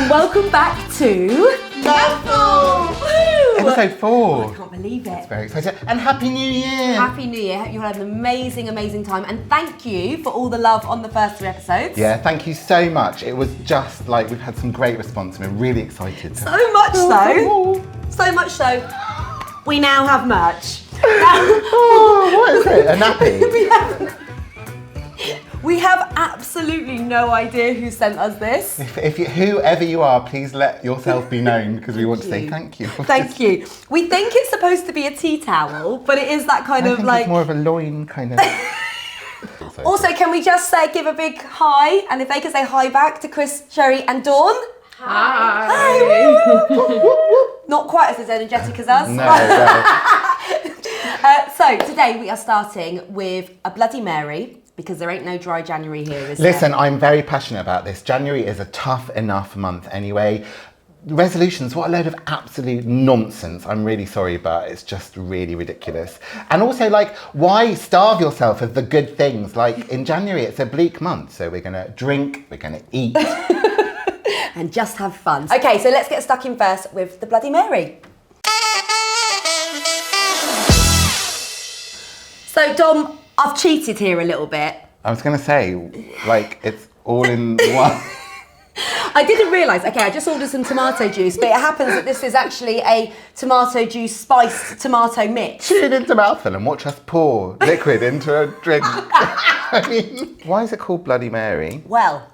and welcome back to Mouthfull! Episode 4. I can't believe it. It's very exciting. And Happy New Year! Happy New Year. Hope you had an amazing, amazing time. And thank you for all the love on the first 3 episodes. Yeah, thank you so much. It was just like, we've had some great response and we're really excited. So much so. So much so. We now have merch. What is it? A nappy? We have absolutely no idea who sent us this. If you, whoever you are, please let yourself be known because we want to say thank you. Thank you. We think it's supposed to be a tea towel, but it is that kind I of think like... it's more of a loin kind of... Also, can we just give a big hi, and if they can say hi back to Chris, Sherry and Dawn? Hi. Hi. Not quite as energetic as us. No. So today we are starting with a Bloody Mary, because there ain't no dry January here, is there? Listen, I'm very passionate about this. January is a tough enough month anyway. Resolutions, what a load of absolute nonsense. I'm really sorry, but it's just really ridiculous. And also, like, why starve yourself of the good things? Like, in January, it's a bleak month, so we're gonna drink, we're gonna eat. And just have fun. Okay, so let's get stuck in first with the Bloody Mary. So, Dom, I've cheated here a little bit. I was gonna say, like, it's all in one. I didn't realise, okay, I just ordered some tomato juice, but it happens that this is actually a tomato juice spiced tomato mix. Tune into Mouthfull and watch us pour liquid into a drink. I mean, why is it called Bloody Mary? Well,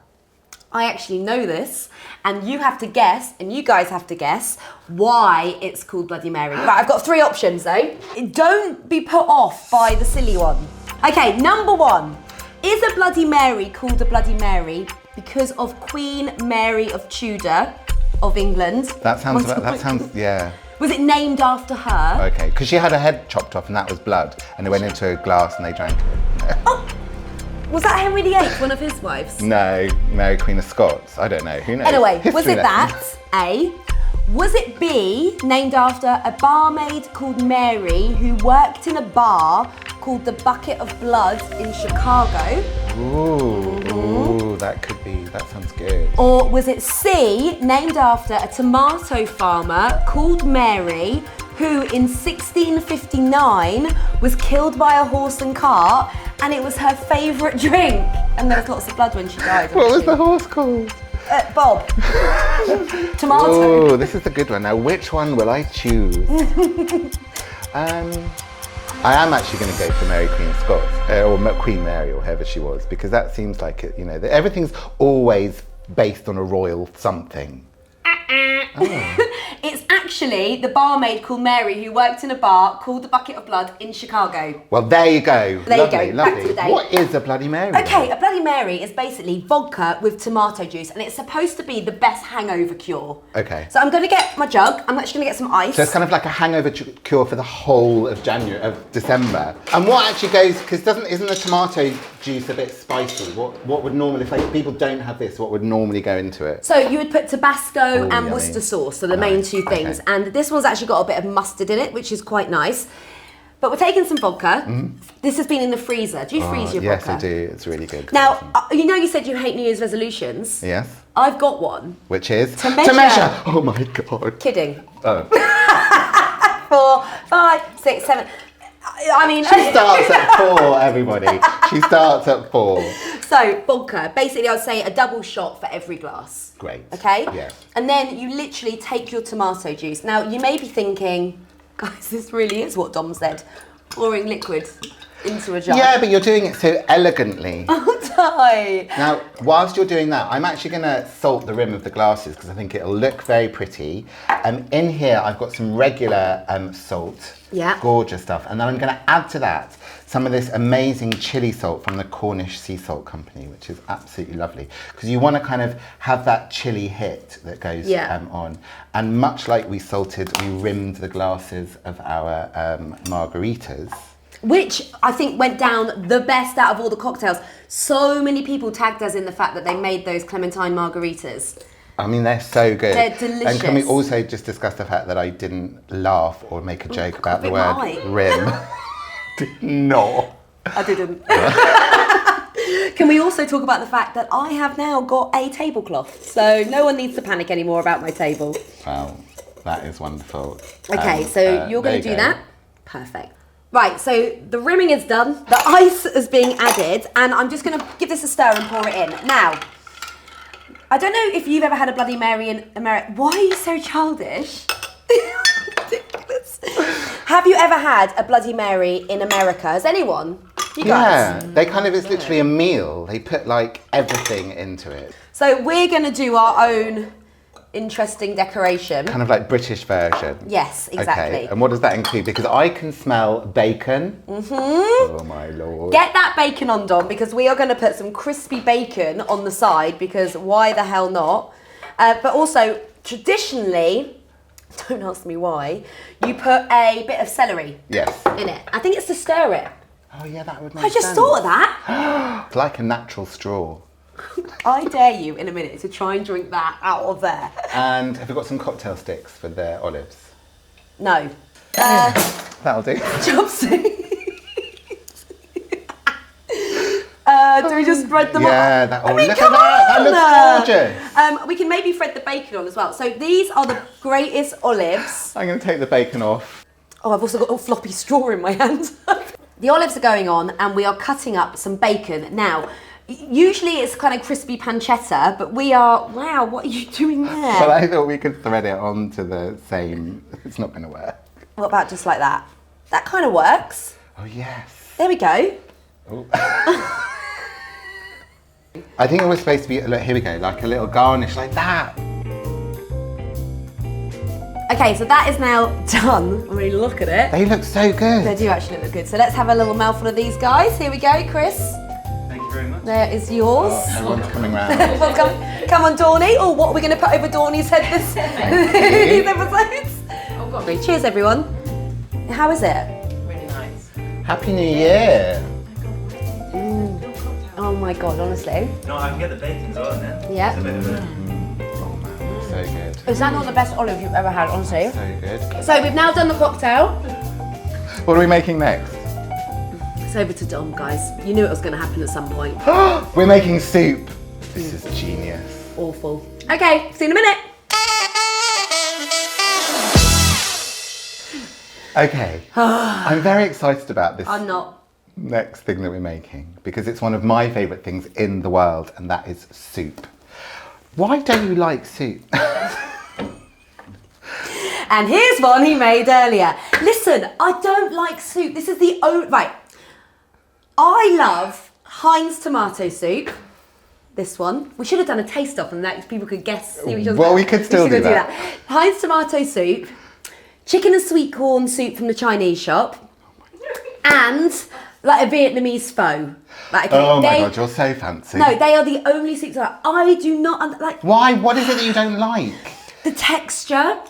I actually know this, and you have to guess, and you guys have to guess, why it's called Bloody Mary. Right, I've got 3 options though. Don't be put off by the silly one. Okay, number 1. Is a Bloody Mary called a Bloody Mary because of Queen Mary of Tudor of England? That sounds, yeah. Was it named after her? Okay, because she had her head chopped off and that was blood, and it went into a glass and they drank it. Oh, was that Henry VIII, one of his wives? No, Mary Queen of Scots. I don't know, who knows? Anyway, was History it that, A? Was it B, named after a barmaid called Mary who worked in a bar called the Bucket of Blood in Chicago? Ooh, that could be, that sounds good. Or was it C, named after a tomato farmer called Mary who in 1659 was killed by a horse and cart, and it was her favourite drink? And there was lots of blood when she died. What was the horse called? Bob. Tomato. Oh, this is a good one. Now, which one will I choose? I am actually going to go for Mary Queen of Scots, or Queen Mary, or whoever she was, because that seems like it. You know, everything's always based on a royal something. Oh. It's actually the barmaid called Mary who worked in a bar called the Bucket of Blood in Chicago. Well, there you go. There lovely, you go. lovely. Back to the day. What is a Bloody Mary? Okay, a Bloody Mary is basically vodka with tomato juice, and it's supposed to be the best hangover cure. Okay. So I'm going to get my jug. I'm actually going to get some ice. So it's kind of like a hangover cure for the whole of December. And what actually goes, because isn't the tomato juice a bit spicy? What would normally, if people don't have this, what would normally go into it? So you would put Tabasco and yummy. Worcestershire sauce, so the main 2 things. Okay. And this one's actually got a bit of mustard in it, which is quite nice. But we're taking some vodka. Mm-hmm. This has been in the freezer. Do you freeze your vodka? Yes, I do. It's really good. Now, you know you said you hate New Year's resolutions? Yes. I've got one. Which is? To measure. Oh my God. Kidding. Oh. 4, 5, 6, 7. I mean... She starts at 4, everybody. She starts at 4. So, vodka. Basically, I would say a double shot for every glass. Great. Okay? Yeah. And then you literally take your tomato juice. Now, you may be thinking, guys, this really is what Dom said. Pouring liquid into a jar. Yeah, but you're doing it so elegantly. Aren't I? Now, whilst you're doing that, I'm actually going to salt the rim of the glasses because I think it'll look very pretty. In here, I've got some regular salt. Yeah. Gorgeous stuff. And then I'm going to add to that some of this amazing chilli salt from the Cornish Sea Salt Company, which is absolutely lovely. Because you want to kind of have that chilli hit that goes on. And much like we rimmed the glasses of our margaritas. Which I think went down the best out of all the cocktails. So many people tagged us in the fact that they made those clementine margaritas. I mean, they're so good. They're delicious. And can we also just discuss the fact that I didn't laugh or make a joke about the word rim? Did not. I didn't. Can we also talk about the fact that I have now got a tablecloth, so no one needs to panic anymore about my table. Wow, that is wonderful. Okay, so you're going to do that. Perfect. Right, so the rimming is done. The ice is being added, and I'm just going to give this a stir and pour it in. Now, I don't know if you've ever had a Bloody Mary in America. Why are you so childish? Ridiculous. Have you ever had a Bloody Mary in America? Has anyone? You guys? Yeah, they kind of, it's literally a meal. They put like everything into it. So we're going to do our own interesting decoration. Kind of like British version. Yes, exactly. Okay, and what does that include? Because I can smell bacon. Oh my Lord. Get that bacon on, Dom, because we are going to put some crispy bacon on the side, because why the hell not? But also, traditionally, don't ask me why, you put a bit of celery in it. I think it's to stir it. Oh yeah, that would make sense. I just thought of that. It's like a natural straw. I dare you in a minute to try and drink that out of there. And have you got some cocktail sticks for the olives? No. That'll do. Chopsticks. Do we just spread them on? Yeah, look at come that. on. That looks gorgeous. We can maybe thread the bacon on as well. So these are the greatest olives. I'm going to take the bacon off. Oh, I've also got a floppy straw in my hand. The olives are going on, and we are cutting up some bacon. Now, usually it's kind of crispy pancetta, but we are... Wow, what are you doing there? Well, I thought we could thread it onto the same... It's not going to work. What about just like that? That kind of works. Oh, yes. There we go. Oh. I think it was supposed to be... Look, here we go. Like a little garnish like that. Okay, so that is now done. I mean, look at it. They look so good. They do actually look good. So let's have a little mouthful of these guys. Here we go, Chris. Thank you very much. There is yours. Oh, everyone's coming round. Well, come on, Dawny. Oh, what are we going to put over Dawny's head these episodes? Oh, God. Cheers, everyone. How is it? Really nice. Happy New Year. Oh my God, honestly. No, I can get the bacon as well then. Yeah. It's a bit of a... Oh man, so good. Is that not the best olive you've ever had, honestly? So good. So we've now done the cocktail. What are we making next? It's over to Dom, guys. You knew it was going to happen at some point. We're making soup. This is genius. Awful. Okay, see you in a minute. Okay. I'm very excited about this I'm not. next thing that we're making because it's one of my favourite things in the world, and that is soup. Why don't you like soup? And here's one he made earlier. Listen, I don't like soup. This is the only... Right. I love Heinz tomato soup. This one. We should have done a taste off and that people could guess. See which one's Well, better. we could still do that. Heinz tomato soup. Chicken and sweet corn soup from the Chinese shop. And like a Vietnamese pho. Like, okay, Oh my God, you're so fancy. No, they are the only soups I do not like. Why? What is it that you don't like? The texture,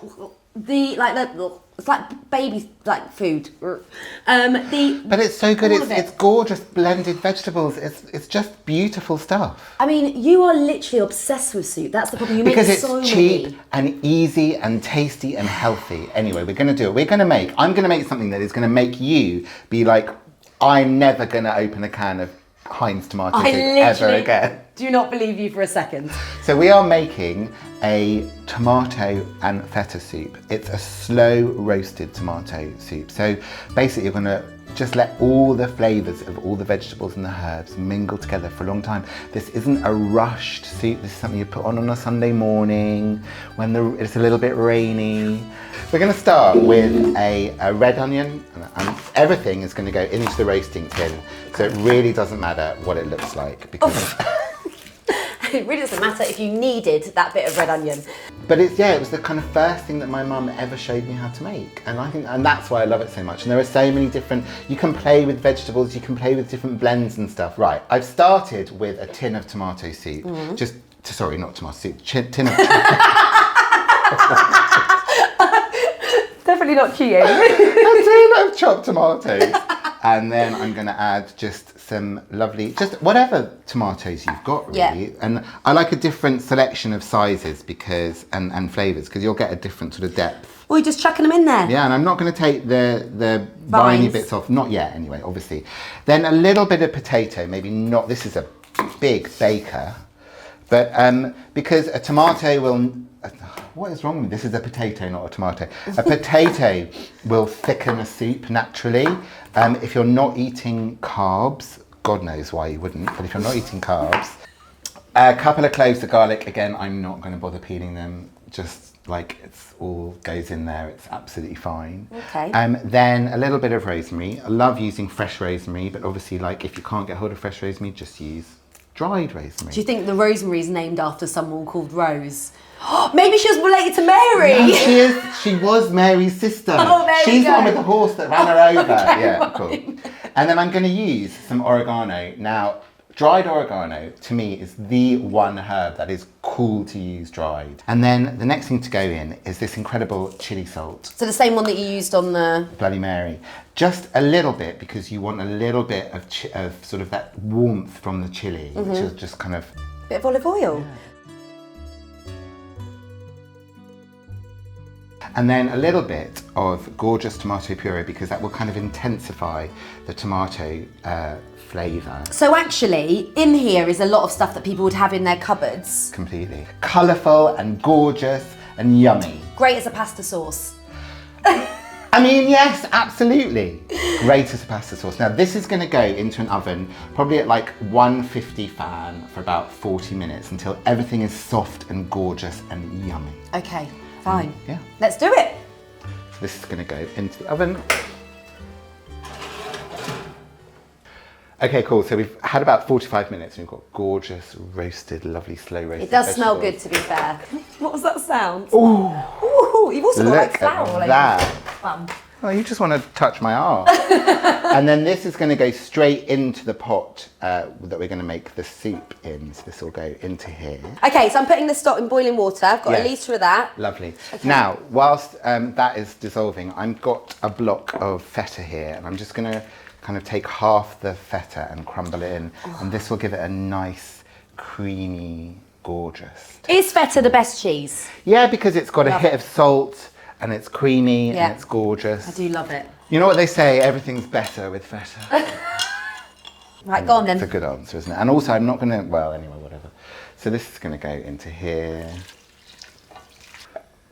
it's like baby food. But it's so good. all of It's it. gorgeous blended vegetables. It's just beautiful stuff. I mean, you are literally obsessed with soup. That's the problem. You Because make it's so cheap many. and easy and tasty and healthy. Anyway, we're going to do it. I'm going to make something that is going to make you be like, I'm never going to open a can of Heinz tomato soup ever again. Do not believe you for a second. So we are making a tomato and feta soup. It's a slow roasted tomato soup. So basically you're going to just let all the flavours of all the vegetables and the herbs mingle together for a long time. This isn't a rushed soup. This is something you put on a Sunday morning when it's a little bit rainy. We're going to start with a red onion, and everything is going to go into the roasting tin. So it really doesn't matter what it looks like because... It really doesn't matter if you needed that bit of red onion. But it was the kind of first thing that my mum ever showed me how to make. And that's why I love it so much. And there are so many different, you can play with vegetables, you can play with different blends and stuff. Right, I've started with a tin of tomato soup. Sorry, not tomato soup, tin of... Definitely not cheating. a tin of chopped tomatoes. And then I'm going to add just some lovely, just whatever tomatoes you've got really. Yeah. And I like a different selection of sizes because, and flavours, because you'll get a different sort of depth. Or you're just chucking them in there. Yeah, and I'm not going to take the viney Vines. bits off, not yet anyway, obviously. Then a little bit of potato, maybe not, this is a big baker, but because a tomato will, what is wrong with this? This is a potato, not a tomato. A potato will thicken a soup naturally. If you're not eating carbs, God knows why you wouldn't, but if you're not eating carbs, a couple of cloves of garlic, again, I'm not going to bother peeling them, just like it's all goes in there, it's absolutely fine. Okay. Then a little bit of rosemary. I love using fresh rosemary, but obviously like if you can't get hold of fresh rosemary, just use dried rosemary. Do you think the rosemary is named after someone called Rose? Maybe she was related to Mary. No, she is. She was Mary's sister. Oh, there She's we the go. one with the horse that ran her over. Okay, Yeah, fine. cool. And then I'm going to use some oregano. Now, dried oregano to me is the one herb that is cool to use dried. And then the next thing to go in is this incredible chili salt. So the same one that you used on the... Bloody Mary. Just a little bit, because you want a little bit of, sort of that warmth from the chili, which is just kind of... Bit of olive oil. Yeah. And then a little bit of gorgeous tomato puree, because that will kind of intensify the tomato flavour. So actually, in here is a lot of stuff that people would have in their cupboards. Completely. Colourful and gorgeous and yummy. Great as a pasta sauce. I mean, yes, absolutely. Great as a pasta sauce. Now this is going to go into an oven, probably at like 150 fan for about 40 minutes until everything is soft and gorgeous and yummy. Okay, fine. Yeah. Let's do it. So this is going to go into the oven. Okay, cool. So we've had about 45 minutes and we've got gorgeous, roasted, lovely, slow roasted It does smell vegetables. good, to be fair. What was that sound? Ooh, Ooh, you've also got look like flour all at over that. your bum. Oh, you just want to touch my arm. And then this is going to go straight into the pot that we're going to make the soup in. So this will go into here. Okay, so I'm putting the stock in boiling water. I've got Yes. a litre of that. Lovely. Now, whilst that is dissolving, I've got a block of feta here, and I'm just going to kind of take half the feta and crumble it in, and this will give it a nice, creamy, gorgeous taste. Is feta the best cheese? Yeah, because it's got a Love hit it. of salt, and it's creamy, Yeah. and it's gorgeous. I do love it. You know what they say, everything's better with feta. Right, go on then. It's a good answer, isn't it? And also, I'm not going to, well, anyway, whatever. So this is going to go into here.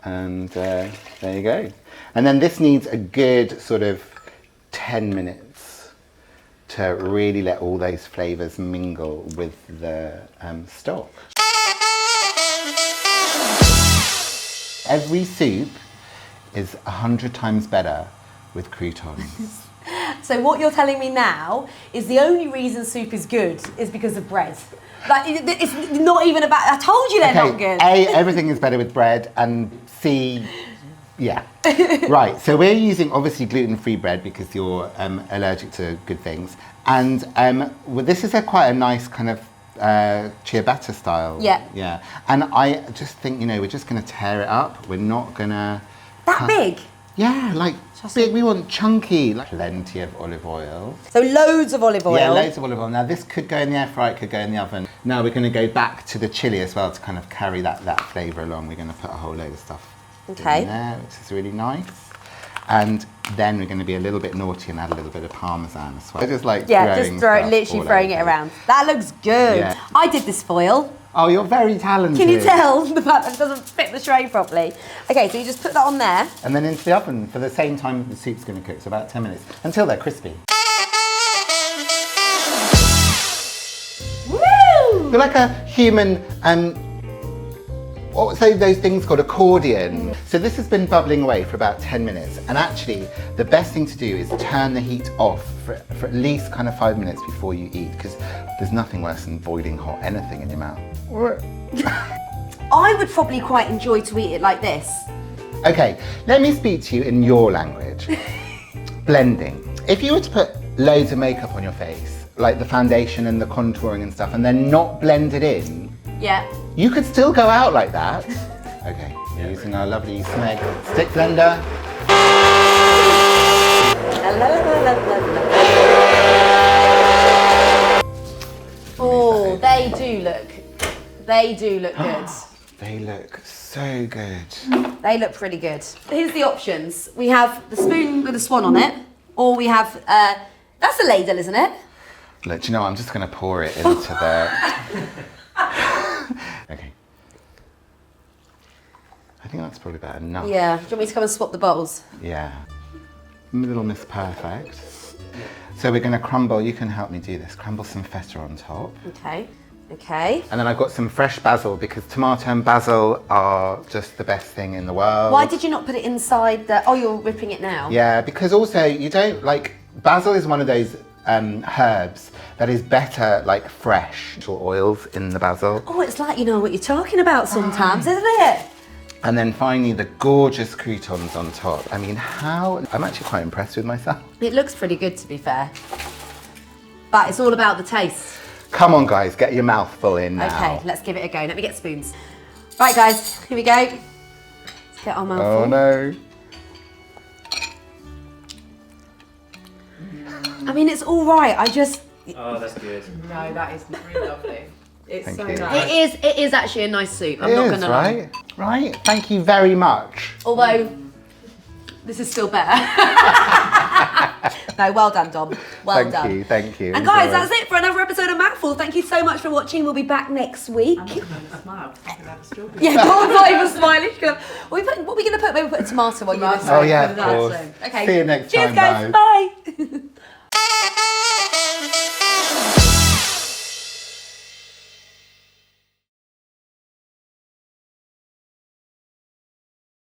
And there you go. And then this needs a good sort of 10 minutes to really let all those flavours mingle with the stock. Every soup is 100 times better with croutons. So what you're telling me now is the only reason soup is good is because of bread. Like, it's not even about... I told you they're not good. A, everything is better with bread, and C, yeah. Right, so we're using obviously gluten-free bread because you're allergic to good things. And well, this is quite a nice kind of ciabatta style. Yeah. Yeah. And I just think, you know, we're just going to tear it up. We're not going to... That big? Yeah, like big. We want chunky. Like plenty of olive oil. So loads of olive oil. Yeah, loads of olive oil. Now this could go in the air fryer, it could go in the oven. Now we're going to go back to the chili as well to kind of carry that flavour along. We're going to put a whole load of stuff in there, which is really nice. And then we're going to be a little bit naughty and add a little bit of parmesan as well. I just like literally throwing it around. That looks good. Yeah. I did this foil. Oh, you're very talented. Can you tell the fact that it doesn't fit the tray properly? Okay, so you just put that on there. And then into the oven for the same time the soup's going to cook, so about 10 minutes, until they're crispy. Woo! They're like a human, what say those things called accordion. So this has been bubbling away for about 10 minutes, and actually the best thing to do is turn the heat off for at least kind of 5 minutes before you eat, because there's nothing worse than boiling hot anything in your mouth. I would probably quite enjoy to eat it like this. Okay, let me speak to you in your language. Blending. If you were to put loads of makeup on your face, like the foundation and the contouring and stuff, and then not blend it in, Yeah. you could still go out like that. Okay, we're using our lovely Smeg stick blender. Oh, they do look good. They look so good. They look pretty good. Here's the options. We have the spoon with a swan on it, or we have, that's a ladle, isn't it? Look, do you know what? I'm just going to pour it into the... Okay. I think that's probably about enough. Yeah. Do you want me to come and swap the bowls? Yeah. Little Miss Perfect. So we're going to crumble, you can help me do this, crumble some feta on top. Okay. Okay. And then I've got some fresh basil because tomato and basil are just the best thing in the world. Why did you not put it inside the... Oh, you're ripping it now? Yeah, because also you don't like... Basil is one of those herbs that is better like fresh oils in the basil. Oh, it's like you know what you're talking about sometimes, isn't it? And then finally the gorgeous croutons on top. I mean, I'm actually quite impressed with myself. It looks pretty good, to be fair. But it's all about the taste. Come on, guys, get your mouth full in now. Okay, let's give it a go. Let me get spoons. Right, guys, here we go. Let's get our mouthful. Oh, no. I mean, it's all right. I just... Oh, that's good. No, that is really lovely. It's Thank so you. nice. It is actually a nice soup. I'm It not is, going to lie. right? Right? Thank you very much. Although, this is still better. No, well done, Dom. Well done. Thank you. And guys, Enjoy. that's it for another episode of Mouthfull. Thank you so much for watching. We'll be back next week. I'm not going to smile. I can have a strawberry. Yeah, Dawn's not even smiling. She's gonna, what are we going to put? Maybe we'll put a tomato on you this Oh week. yeah, of That's course. it. Okay. See you next Cheers, time, guys. Bye.